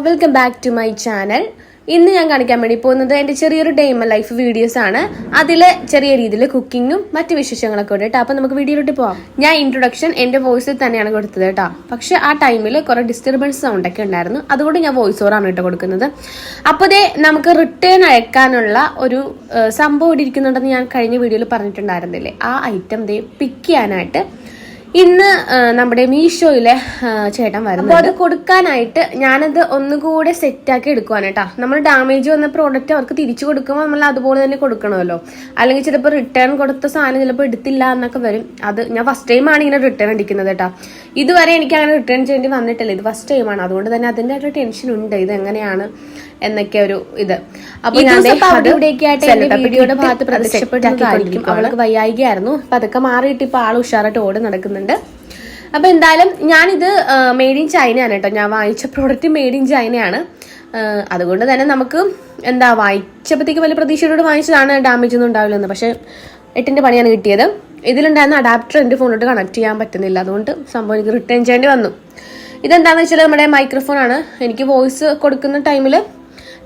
Welcome back to my channel. ഇന്ന് ഞാൻ കാണിക്കാൻ വേണ്ടി പോകുന്നത് എൻ്റെ ചെറിയൊരു day in my life videos ആണ്. അതിൽ ചെറിയ രീതിയിൽ കുക്കിങ്ങും മറ്റു വിശേഷങ്ങളൊക്കെ ഉണ്ട് കേട്ടോ. അപ്പം നമുക്ക് വീഡിയോയിലോട്ട് പോവാം. ഞാൻ ഇൻട്രൊഡക്ഷൻ എൻ്റെ വോയിസിൽ തന്നെയാണ് കൊടുത്തത് കേട്ടോ. പക്ഷെ ആ ടൈമിൽ കുറെ ഡിസ്റ്റർബൻസ് സൗണ്ട് ഒക്കെ ഉണ്ടായിരുന്നു, അതുകൊണ്ട് ഞാൻ വോയിസ് ഓവറാണ് കേട്ടോ കൊടുക്കുന്നത്. അപ്പോൾ നമുക്ക് റിട്ടേൺ അയക്കാനുള്ള ഒരു സംഭവം ഇവിടെ ഇരിക്കുന്നുണ്ടെന്ന് ഞാൻ കഴിഞ്ഞ വീഡിയോയിൽ പറഞ്ഞിട്ടുണ്ടായിരുന്നില്ലേ. ആ ഐറ്റം പിക്ക് ചെയ്യാനായിട്ട് ഇന്ന് നമ്മുടെ മീഷോയിലെ ചേട്ടൻ വരുന്നു. അപ്പോൾ അത് കൊടുക്കാനായിട്ട് ഞാനത് ഒന്നുകൂടെ സെറ്റാക്കി എടുക്കുവാണ് കേട്ടോ. നമ്മൾ ഡാമേജ് വന്ന പ്രോഡക്റ്റ് അവർക്ക് തിരിച്ചു കൊടുക്കുമ്പോൾ നമ്മൾ അതുപോലെ തന്നെ കൊടുക്കണമല്ലോ. അല്ലെങ്കിൽ ചിലപ്പോൾ റിട്ടേൺ കൊടുത്ത സാധനം ചിലപ്പോൾ എടുത്തില്ല എന്നൊക്കെ വരും. അത് ഞാൻ ഫസ്റ്റ് ടൈമാണ് ഇങ്ങനെ റിട്ടേൺ അടിക്കുന്നത് കേട്ടോ. ഇതുവരെ എനിക്ക് അങ്ങനെ റിട്ടേൺ ചെയ്യേണ്ടി വന്നിട്ടില്ല, ഇത് ഫസ്റ്റ് ടൈമാണ്. അതുകൊണ്ട് തന്നെ അതിൻ്റെ ഒരു ടെൻഷൻ ഉണ്ട്, ഇത് എങ്ങനെയാണ് എന്നൊക്കെ ഒരു ഇത്. അപ്പൊ വീഡിയോയുടെ ഭാഗത്ത് പ്രത്യക്ഷപ്പെട്ടായിരിക്കും. അവൾക്ക് വയ്യായികയായിരുന്നു, അപ്പൊ അതൊക്കെ മാറിയിട്ട് ഇപ്പൊ ആൾ ഉഷാറായിട്ട് ഓടി നടക്കുന്നുണ്ട്. അപ്പൊ എന്തായാലും ഞാനിത് മെയ്ഡ് ഇൻ ചൈനയാണ് കേട്ടോ. ഞാൻ വാങ്ങിച്ച പ്രോഡക്റ്റ് മെയ്ഡ് ഇൻ ചൈനയാണ്. അതുകൊണ്ട് തന്നെ നമുക്ക് വാങ്ങിച്ചപ്പോഴത്തേക്ക് വലിയ പ്രതീക്ഷയോട് വാങ്ങിച്ചതാണ്, ഡാമേജ് ഒന്നും ഉണ്ടാവില്ലെന്ന്. പക്ഷെ 8ന്റെ പണിയാണ് കിട്ടിയത്. ഇതിലുണ്ടായിരുന്ന അഡാപ്റ്റർ എൻ്റെ ഫോണിലോട്ട് കണക്ട് ചെയ്യാൻ പറ്റുന്നില്ല, അതുകൊണ്ട് സംഭവം എനിക്ക് റിട്ടേൺ ചെയ്യേണ്ടി വന്നു. ഇതെന്താണെന്ന് വെച്ചാൽ നമ്മുടെ മൈക്രോഫോൺ ആണ്. എനിക്ക് വോയിസ് കൊടുക്കുന്ന ടൈമിൽ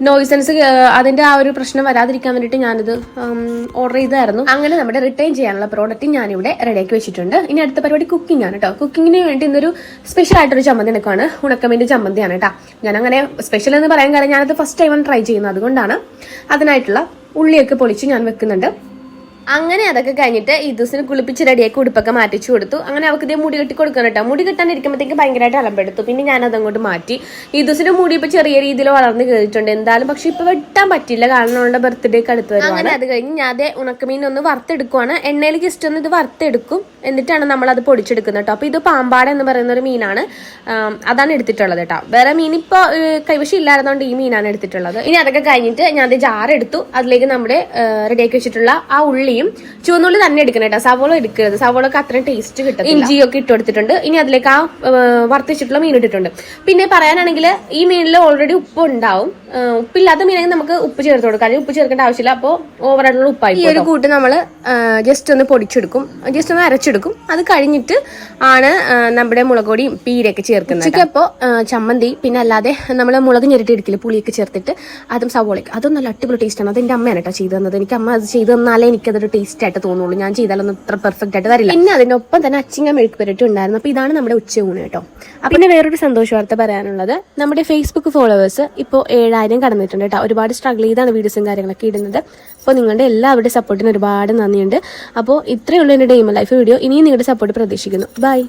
നോയ്സൻസ് അതിന്റെ ആ ഒരു പ്രശ്നം വരാതിരിക്കാൻ വേണ്ടിയിട്ട് ഞാനിത് ഓർഡർ ചെയ്തായിരുന്നു. അങ്ങനെ നമ്മുടെ റിട്ടേൺ ചെയ്യാനുള്ള പ്രോഡക്റ്റ് ഞാനിവിടെ റെഡിയാക്കി വെച്ചിട്ടുണ്ട്. ഇനി അടുത്ത പരിപാടി കുക്കിംഗ് ആണ് കേട്ടോ. കുക്കിങ്ങിന് വേണ്ടി ഇന്നൊരു സ്പെഷ്യൽ ആയിട്ടൊരു ചമ്മന്തി എടുക്കുകയാണ്. ഉണക്കമീൻ്റെ ചമ്മന്തിയാണ് കേട്ടോ. ഞാൻ അങ്ങനെ സ്പെഷ്യൽ എന്ന് പറയാൻ കാരണം ഞാനത് ഫസ്റ്റ് ടൈമാണ് ട്രൈ ചെയ്യുന്നത്, അതുകൊണ്ടാണ്. അതിനായിട്ടുള്ള ഉള്ളിയൊക്കെ പൊളിച്ച് ഞാൻ വെക്കുന്നുണ്ട്. അങ്ങനെ അതൊക്കെ കഴിഞ്ഞിട്ട് ഈ ദിവസം കുളിപ്പിച്ച് റെഡിയാക്കി ഉടുപ്പൊക്കെ മാറ്റിച്ചു കൊടുത്തു. അങ്ങനെ അവർക്ക് ഇതേ മുടി കെട്ടി കൊടുക്കണം കേട്ടോ. മുടി കെട്ടാനിരിക്കുമ്പോഴത്തേക്ക് ഭയങ്കരമായിട്ട് അലമ്പെടുത്തു. പിന്നെ ഞാൻ അതങ്ങോട്ട് മാറ്റി. ഈ ദിവസം മുടി ഇപ്പൊ ചെറിയ രീതിയിൽ വളർന്ന് കയറിയിട്ടുണ്ട് എന്തായാലും. പക്ഷെ ഇപ്പൊ വെട്ടാൻ പറ്റില്ല, കാരണം അവളുടെ ബർത്ത്ഡേക്ക് അടുത്ത് വരും. അങ്ങനെ അത് കഴിഞ്ഞ് ഞാൻ അതേ ഉണക്കമീൻ ഒന്ന് വറുത്തെടുക്കുവാണ്. എണ്ണയിൽ ജസ്റ്റ് ഒന്ന് ഇത് വറുത്തെടുക്കും, എന്നിട്ടാണ് നമ്മൾ അത് പൊടിച്ചെടുക്കുന്നത് കേട്ടോ. അപ്പൊ ഇത് പാമ്പാട എന്ന് പറയുന്ന ഒരു മീനാണ്, അതാണ് എടുത്തിട്ടുള്ളത് കേട്ടോ. വേറെ മീൻ ഇപ്പൊ കൈവശം ഇല്ലായിരുന്നോണ്ട് ഈ മീനാണ് എടുത്തിട്ടുള്ളത്. ഇനി അതൊക്കെ കഴിഞ്ഞിട്ട് ഞാൻ അത് ജാറെടുത്തു. അതിലേക്ക് നമ്മുടെ റെഡിയാക്കി വെച്ചിട്ടുള്ള ആ ഉള്ളിയും ചുവന്നുള്ളി തന്നെ എടുക്കണം കേട്ടോ. സവോള എടുക്കരുത്, സവോളൊക്കെ അത്രയും ടേസ്റ്റ് കിട്ടും. ഇഞ്ചിയൊക്കെ ഇട്ട് കൊടുത്തിട്ടുണ്ട്. ഇനി അതിലേക്ക് ആ വറുത്തിച്ചിട്ടുള്ള മീൻ ഇട്ടിട്ടുണ്ട്. പിന്നെ പറയാനാണെങ്കിൽ ഈ മീനിൽ ഓൾറെഡി ഉപ്പ് ഉണ്ടാവും. ഉപ്പില്ലാത്ത മീനെങ്കിൽ നമുക്ക് ഉപ്പ് ചേർത്ത് കൊടുക്കാം, അല്ലെങ്കിൽ ഉപ്പ് ചേർക്കേണ്ട ആവശ്യമില്ല. അപ്പോൾ ഓവറായിട്ടുള്ള ഉപ്പായി. ഈ ഒരു കൂട്ട് നമ്മൾ ജസ്റ്റ് ഒന്ന് പൊടിച്ചെടുക്കും, ജസ്റ്റ് ഒന്ന് അരച്ചെടുക്കും. അത് കഴിഞ്ഞിട്ട് ആണ് നമ്മുടെ മുളക് പൊടിയും പീരയൊക്കെ ചേർക്കുന്നത്. ഉച്ചയ്ക്കപ്പോൾ ചമ്മന്തി, പിന്നെ അല്ലാതെ നമ്മൾ മുളക് ഞെരട്ടി എടുക്കില്ല, പുളിയൊക്കെ ചേർത്തിട്ട് അതും സവോളയ്ക്ക്, അതും നല്ല അടിപൊളി ടേസ്റ്റാണ്. അത് എൻ്റെ അമ്മയാണ് കേട്ടോ ചെയ്തു തന്നത്. എനിക്ക് അമ്മ അത് ചെയ്തു തന്നാലേ എനിക്കതൊരു ടേസ്റ്റ് ആയിട്ട് തോന്നുള്ളൂ. ഞാൻ ചെയ്താലൊന്നും അത്ര പെർഫെക്റ്റ് ആയിട്ട് വരില്ല. പിന്നെ അതിനൊപ്പം തന്നെ അച്ചിങ്ങ മെഴുക്ക് പുരട്ടി ഉണ്ടായിരുന്നു. അപ്പൊ ഇതാണ് നമ്മുടെ ഉച്ചയൂണ് കേട്ടോ. അപ്പൊ പിന്നെ വേറൊരു സന്തോഷ വാർത്ത പറയാനുള്ളത്, നമ്മുടെ ഫേസ്ബുക്ക് ഫോളോവേഴ്സ് ഇപ്പോൾ 7000 കടന്നിട്ടുണ്ട് കേട്ടോ. ഒരുപാട് സ്ട്രഗിൾ ചെയ്താണ് വീഡിയോസും കാര്യങ്ങളൊക്കെ ഇടുന്നത്. അപ്പോൾ നിങ്ങളുടെ എല്ലാവരുടെ സപ്പോർട്ടിന് ഒരുപാട് നന്ദിയുണ്ട്. അപ്പോൾ ഇത്രയേ ഉള്ളൂ എൻ്റെ day in my life video. ഇനിയും നിങ്ങളുടെ സപ്പോർട്ട് പ്രതീക്ഷിക്കുന്നു. ബൈ.